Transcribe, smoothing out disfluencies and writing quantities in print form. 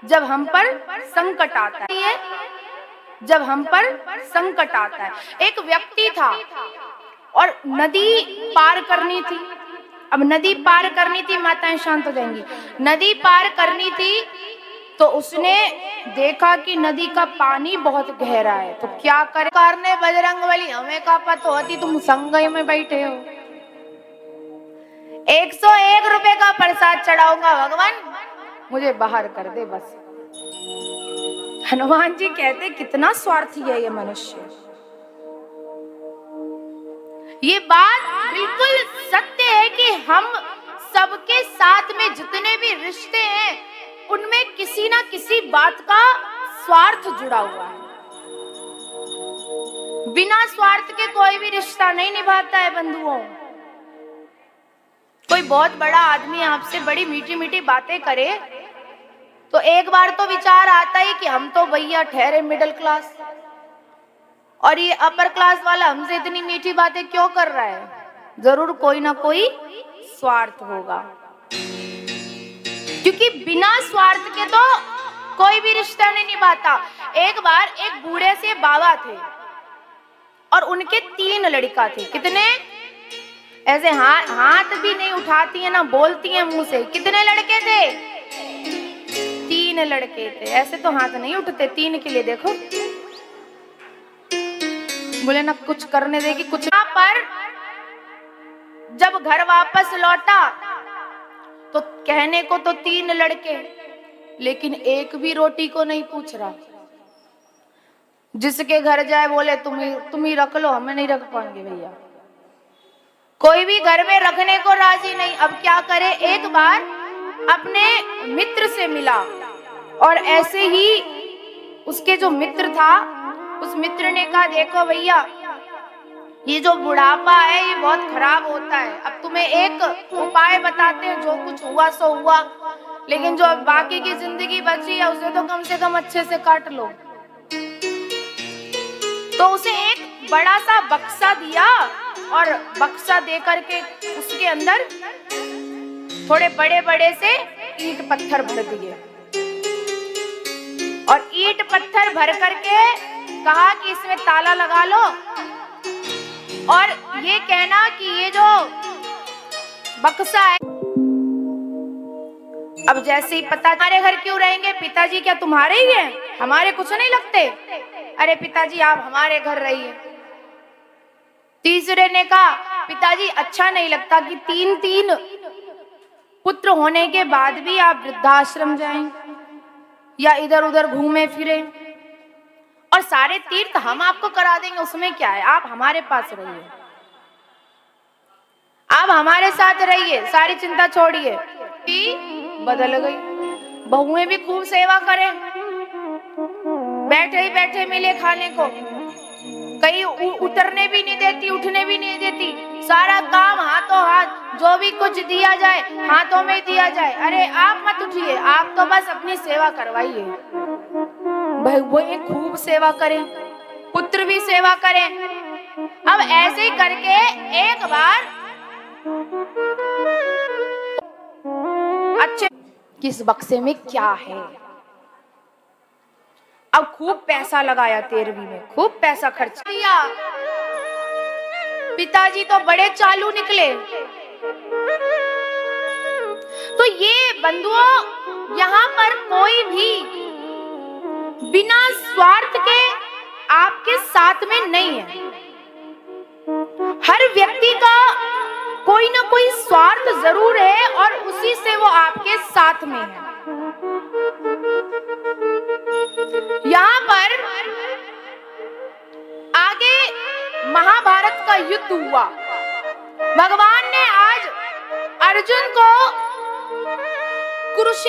जब हम पर संकट आता है, जब हम पर संकट आता है। एक व्यक्ति था और नदी पार करनी थी। अब नदी पार करनी थी, माताएं शांत हो जाएंगी। नदी पार करनी थी तो उसने देखा कि नदी का पानी बहुत गहरा है, तो क्या करे? कारने बजरंगबली, हमें का पता होती तुम संगय में बैठे हो। 101 रुपए का प्रसाद चढ़ाऊंगा भगवान, मुझे बाहर कर दे बस। हनुमान जी कहते कितना स्वार्थी है ये मनुष्य। ये बात बिल्कुल सत्य है कि हम सबके साथ में जितने भी रिश्ते हैं उनमें किसी ना किसी बात का स्वार्थ जुड़ा हुआ है। बिना स्वार्थ के कोई भी रिश्ता नहीं निभाता है बंधुओं। कोई बहुत बड़ा आदमी आपसे बड़ी मीठी मीठी बातें करे तो एक बार तो विचार आता है कि हम तो भैया ठहरे मिडिल क्लास, और ये अपर क्लास वाला हमसे इतनी मीठी बातें क्यों कर रहा है? जरूर कोई ना कोई स्वार्थ होगा, क्योंकि बिना स्वार्थ के तो कोई भी रिश्ता नहीं निभाता। एक बार एक बूढ़े से बाबा थे और उनके 3 लड़का थे। कितने? ऐसे हाथ भी नहीं उठाती है ना बोलती है मुंह से। कितने लड़के थे? 3 लड़के थे। ऐसे तो हाथ नहीं उठते 3 के लिए। देखो बोले ना कुछ करने देगी कुछ। पर जब घर वापस लौटा तो कहने को तो 3 लड़के, लेकिन एक भी रोटी को नहीं पूछ रहा। जिसके घर जाए बोले तुम ही रख लो, हमें नहीं रख पाएंगे भैया। कोई भी घर में रखने को राजी नहीं। अब क्या करे? एक बार अपने मित्र से मिला और ऐसे ही उसके जो मित्र था उस मित्र ने कहा देखो भैया ये जो बुढ़ापा है ये बहुत खराब होता है। अब तुम्हें एक उपाय बताते हैं, जो कुछ हुआ सो हुआ, लेकिन जो बाकी की जिंदगी बची है उसे तो कम से कम अच्छे से काट लो। तो उसे एक बड़ा सा बक्सा दिया और बक्सा दे करके उसके अंदर थोड़े बड़े बड़े से ईंट पत्थर भर दिए और ईंट पत्थर भर करके कहा कि इसमें ताला लगा लो और ये कहना कि ये जो बक्सा है। अब जैसे ही पता, हमारे घर क्यों रहेंगे? पिताजी क्या तुम्हारे ही हैं? हमारे कुछ नहीं लगते। अरे पिताजी आप हमारे घर रहिए। तीसरे ने कहा पिताजी अच्छा नहीं लगता कि 3 पुत्र होने के बाद भी आप वृद्धाश्रम जाएं या इधर उधर घूमे फिरे, और सारे तीर्थ हम आपको करा देंगे, उसमें क्या है? आप हमारे पास रहिए, आप हमारे साथ रहिए, सारी चिंता छोड़िए। बदल गई। बहुएं भी खूब सेवा करें, बैठे ही बैठे मिले खाने को, कहीं उतरने भी नहीं देती, उठने भी नहीं देती, सारा काम हाथों हाथ, जो भी कुछ दिया जाए हाथों में दिया जाए। अरे आप मत उठिए, आप तो बस अपनी सेवा करवाइए। भाई वो खूब सेवा करें, पुत्र भी सेवा करें। अब ऐसे ही करके एक बार अच्छे किस बक्से में क्या है। अब खूब पैसा लगाया 13वीं में, खूब पैसा खर्च किया। पिताजी तो बड़े चालू निकले। तो ये बंधुओं यहाँ पर कोई भी बिना स्वार्थ के आपके साथ में नहीं है। हर व्यक्ति का कोई ना कोई स्वार्थ जरूर है और उसी से वो आपके साथ में है। यहाँ पर आगे महाभारत का युद्ध हुआ। भगवान ने आज अर्जुन को कुरुक्षेत्र